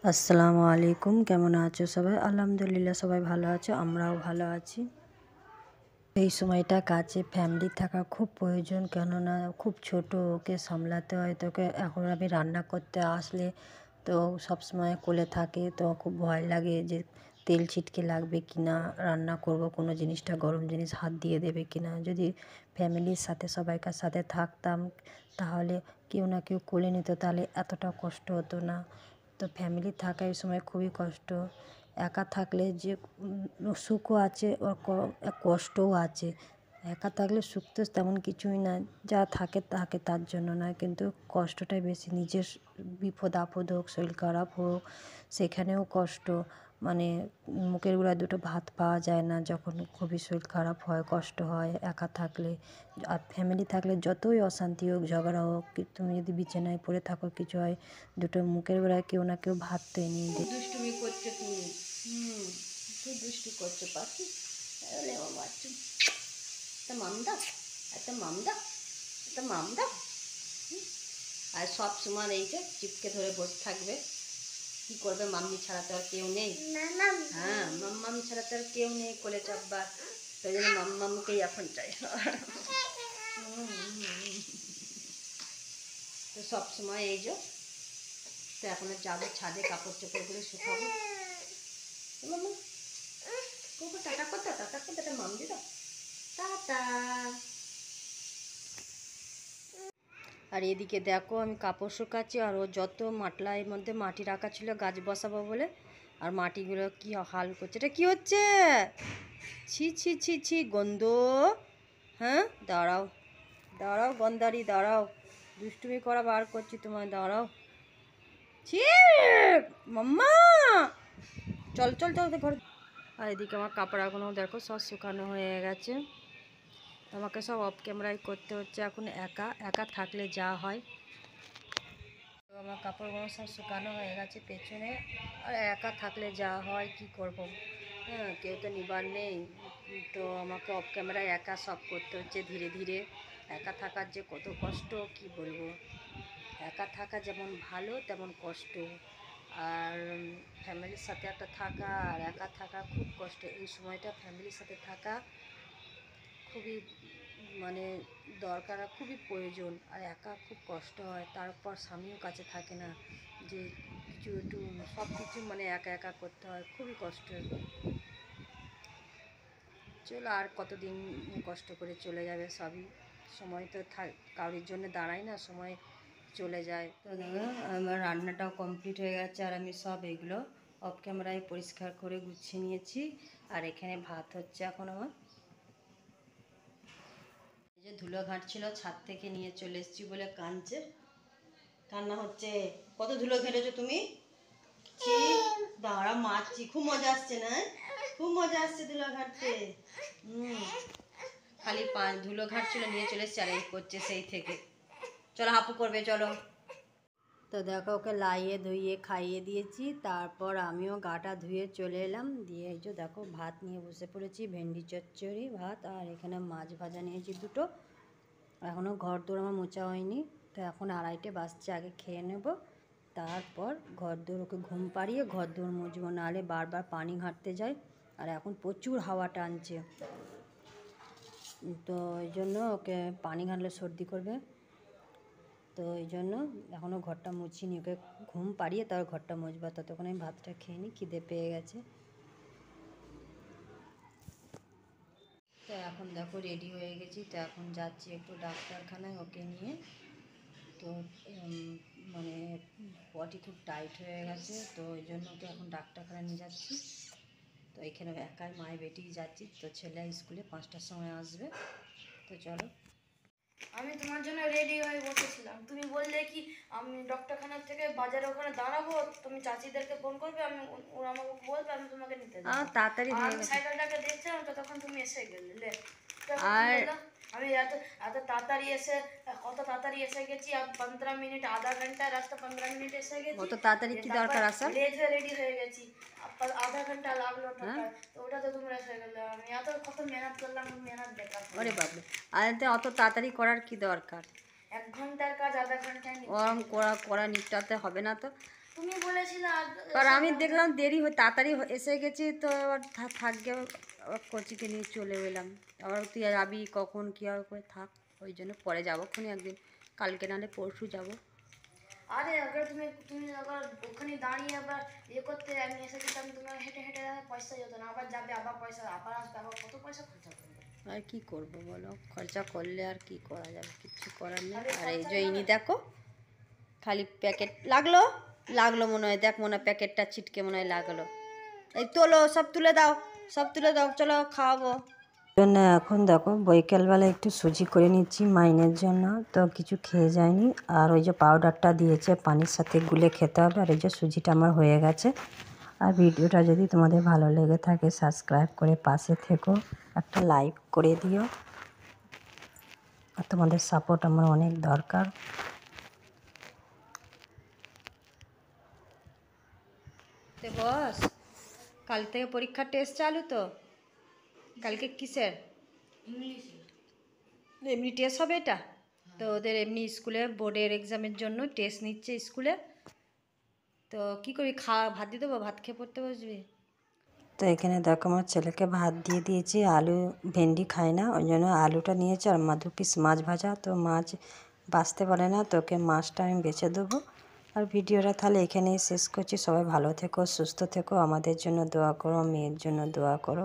আসসালামু আলাইকুম, কেমন আছো সবাই? আলহামদুলিল্লাহ সবাই ভালো আছো, আমরাও ভালো আছি। এই সময়টা কাছে ফ্যামিলি থাকা খুব প্রয়োজন, কেননা খুব ছোট, ওকে সামলাতে হয়। তোকে এখন আমি রান্না করতে আসলে তো সবসময় কোলে থাকে, তো খুব ভয় লাগে যে তেল ছিটকে লাগবে কি না, রান্না করব কোনো জিনিসটা গরম জিনিস হাত দিয়ে দেবে কি না। যদি ফ্যামিলির সাথে সবাইকার সাথে থাকতাম তাহলে কেউ না কেউ কোলে নিত, তাহলে এতটা কষ্ট হতো না। তো ফ্যামিলি থাকা এই সময় খুবই কষ্ট। একা থাকলে যে সুখও আছে আর কষ্টও আছে। একা থাকলে সুখ তো তেমন কিছুই না, যা থাকে থাকে তার জন্য না, কিন্তু কষ্টটাই বেশি। নিজের বিপদ আপদ হোক, শরীর খারাপ হোক, সেখানেও কষ্ট। মানে মুখের গোড়ায় দুটো ভাত পাওয়া যায় না যখন খুবই শরীর খারাপ হয়, কষ্ট হয় একা থাকলে। আর ফ্যামিলি থাকলে যতই অশান্তি হোক, ঝগড়া হোক, তুমি যদি বিছানায় পড়ে থাকো, কিছু হয়, দুটো মুখের গোড়ায় কেউ না কেউ ভাত তো এনেই দেয়। দুষ্টুমি করছো তুমি, খুব দুষ্টু করছো পাখি। বাচ্চু একটা মাম দাও, একটা মাম দাও, একটা মাম দাও। আর সব সময় এই যে চিপকে ধরে বসে থাকবে, কি করবে? মাম্মি ছাড়া তো আর কেউ নেই। হ্যাঁ, মাম্মি ছাড়া তো আর কেউ নেই কোলে চাপবার, সেই জন্য মাম্মামকেই এখন চাই। তো সব সময় এই যে, তো এখন যাবো ছাদে, কাপড় চোপড়গুলো শুকাবো। টাটা করতে, টাটা করতে, একটা মাম দিদা, টাটা। আর এদিকে দেখো আমি কাপড় শুকাচ্ছি, আর ও যত মাটলার মধ্যে মাটি রাখা ছিল গাছ বসাবো বলে, আর মাটিগুলো কি হাল করছে। এটা কি হচ্ছে? ছি ছি ছি ছি, গন্ধ। হ্যাঁ, দাঁড়াও দাঁড়াও গন্ধারি, দাঁড়াও, দুষ্টুমি করা বার করছি তোমায়, দাঁড়াও। ছি মাম্মা, চল চল চল ঘর। আর এদিকে আমার কাপড়গুলো দেখো সব শুকানো হয়ে গেছে। আমাকে সব অফ ক্যামেরায় করতে হচ্ছে এখন, একা একা থাকলে যা হয়। তো আমার কাপড়গুলো সব শুকানো হয়ে গেছে পেছনে, আর একা থাকলে যা হয় কি করব। হ্যাঁ, কেউ তো নিবার নেই, তো আমাকে অফ ক্যামেরায় একা সব করতে হচ্ছে ধীরে ধীরে। একা থাকার যে কত কষ্ট কি বলবো। একা থাকা যেমন ভালো তেমন কষ্ট। আর ফ্যামিলির সাথে একটা থাকা আর একা থাকা খুব কষ্ট। এই সময়টা ফ্যামিলির সাথে থাকা খুবই মানে দরকার, খুবই প্রয়োজন। আর একা খুব কষ্ট হয়, তারপর স্বামীও কাছে থাকে না, যে কিছু একটু সব কিছু মানে একা একা করতে হয়, খুবই কষ্ট। চলো, আর কতদিন কষ্ট করে চলে যাবে সবই। সময় তো কারোর জন্য দাঁড়ায় না, সময় চলে যায়। তো দেখো আমার রান্নাটাও কমপ্লিট হয়ে গেছে, আর আমি সব এগুলো অফ ক্যামেরায় পরিষ্কার করে গুছিয়ে নিয়েছি। আর এখানে ভাত হচ্ছে এখন আমার। এই যে ধুলো ঘাঁটছিল, ছাদ থেকে নিয়ে চলে এসেছি বলে কাঁদছে, কান্না হচ্ছে। কত ধুলো ঘেটেছো তুমি? দাঁড়া মারছি, খুব মজা আসছে না? খুব মজা আসছে ধুলো ঘাঁটতে। খালি ধুলো ঘাঁটছিল, নিয়ে চলে এসেছি, আর এই করছে সেই থেকে। চলো হাপু করবে, চলো। তো দেখো ওকে লাইয়ে ধুইয়ে খাইয়ে দিয়েছি, তারপর আমিও গাটা ধুয়ে চলে এলাম। দিয়ে এই যে দেখো ভাত নিয়ে বসে পড়েছি, ভেন্ডি চচ্চড়ি ভাত, আর এখানে মাছ ভাজা নিয়েছি দুটো। এখনও ঘর দৌড় আমার মোছা হয়নি, তো এখন 2:30 বাজছে, আগে খেয়ে নেব, তারপর ঘর দৌড় ওকে ঘুম পাড়িয়ে ঘর দৌড় মুছবো, নাহলে বারবার পানি ঘাঁটতে যায়। আর এখন প্রচুর হাওয়া টানছে, তো এই জন্য ওকে পানি ঘাঁটলে সর্দি করবে। তো এই জন্য এখনও ঘরটা মুছিনি, ওকে ঘুম পাড়িয়ে তার ঘরটা মুছবো। ততক্ষণ আমি ভাতটা খেয়ে নিই, খিদে পেয়ে গেছে। তো এখন দেখো রেডি হয়ে গেছি, তো এখন যাচ্ছি একটু ডাক্তারখানায় ওকে নিয়ে। তো মানে বডি খুব টাইট হয়ে গেছে, তো ওই জন্য ওকে এখন ডাক্তারখানায় নিয়ে যাচ্ছি। তো এখানে একাই মায়ে বেটিই যাচ্ছি, তো ছেলে স্কুলে 5টার সময় আসবে। তো চলো। আমি তোমার জন্য রেডি হয়ে বসেছিলাম, তুমি বললে কি আমি ডক্টরখানা থেকে বাজারে ওখানে দাঁড়াবো, তুমি চাচিদেরকে ফোন করবে, ওরা আমাকে বলবে, আমি তোমাকে নিতে যাবো। তাড়াতাড়ি হয়ে আমি গেছে। সাইকেলটাকে দেখছিলাম, তো তখন তুমি এসে গেলে। আর আমি এত এত তাড়াতাড়ি এসে, কত তাড়াতাড়ি এসে গেছি, আর 15 মিনিট, আধা ঘন্টা রাস্তা, 15 মিনিট এসে গেছি। অত তাড়াতাড়ি কি তারপর দরকার আসার? রেডি হয়ে গেছি, আধা ঘন্টা লাগলো হ্যাঁ, তো ওটা তো তোমরা এসে গেলে। আমি এত কত মেহনত করলাম, মেহনত বেকার হলো। ওরে বাবু, আর অত তাড়াতাড়ি করার কি দরকার? 1 ঘন্টার কাজ আধা ঘন্টায় ওরম নিপটে দিলাম। করা করা নিপটাতে হবে না তো। তুমি বলেছিলে আর আমি দেখলাম দেরি তাড়াতাড়ি এসে গেছি, তো এবার থাকবে, কোচিকে নিয়ে চলে এলাম। আবার তুই যাবি কখন কী হবে করে থাক, ওই জন্য পরে যাবো খুনি একদিন, কালকে নাহলে পরশু যাবো। আরে আগে তুমি আবার ওখানে দাঁড়িয়ে আবার করতে, আমি এসে যেতাম, তোমার হেঁটে হেঁটে পয়সা যেত না, আবার যাবে আবার পয়সা আবার আসবে, আবার কত পয়সা খরচা করবে। আর কি করবো বলো, খরচা করলে আর কি করা যাবে, কিচ্ছু করার নেই। আর এই যে ইনি দেখো খালি প্যাকেট লাগলো মনে হয়, দেখ মনে হয় প্যাকেটটা ছিটকে মনে হয় লাগলো। এই তোলো, সব তুলে দাও, সব তুলে দাও, চলো খাওয়াবো। জন্য এখন দেখো বৈকালবেলা একটু সুজি করে নিচ্ছি মাইনের জন্য, তো কিছু খেয়ে যায়নি। আর ওই যে পাউডারটা দিয়েছে পানির সাথে গুলে খেতে হবে। আর এই যে সুজিটা আমার হয়ে গেছে। আর ভিডিওটা যদি তোমাদের ভালো লেগে থাকে সাবস্ক্রাইব করে পাশে থেকো, একটা লাইক করে দিও। আর তোমাদের সাপোর্ট আমার অনেক দরকার। বস, কাল থেকে পরীক্ষার টেস্ট চালু তো? কালকে কিসের? ইংলিশে এমনি টেস্ট হবে এটা? তো ওদের এমনি স্কুলে বোর্ডের এক্সামের জন্য টেস্ট নিচ্ছে স্কুলে। তো কী করবি, ভাত দিয়ে দেবো, ভাত খেয়ে পড়তে বসবি? তো এখানে দেখো আমার ছেলেকে ভাত দিয়ে দিয়েছি, আলু ভেন্ডি খায় না ওই জন্য আলুটা নিয়েছে, আর 2 পিস মাছ ভাজা। তো মাছ বাছতে পারে না, তো ওকে মাছটা আমি বেছে দেবো। আর ভিডিওটা তাহলে এখানেই শেষ করছি। সবাই ভালো থেকো, সুস্থ থেকো, আমাদের জন্য দোয়া করো, মেয়ের জন্য দোয়া করো।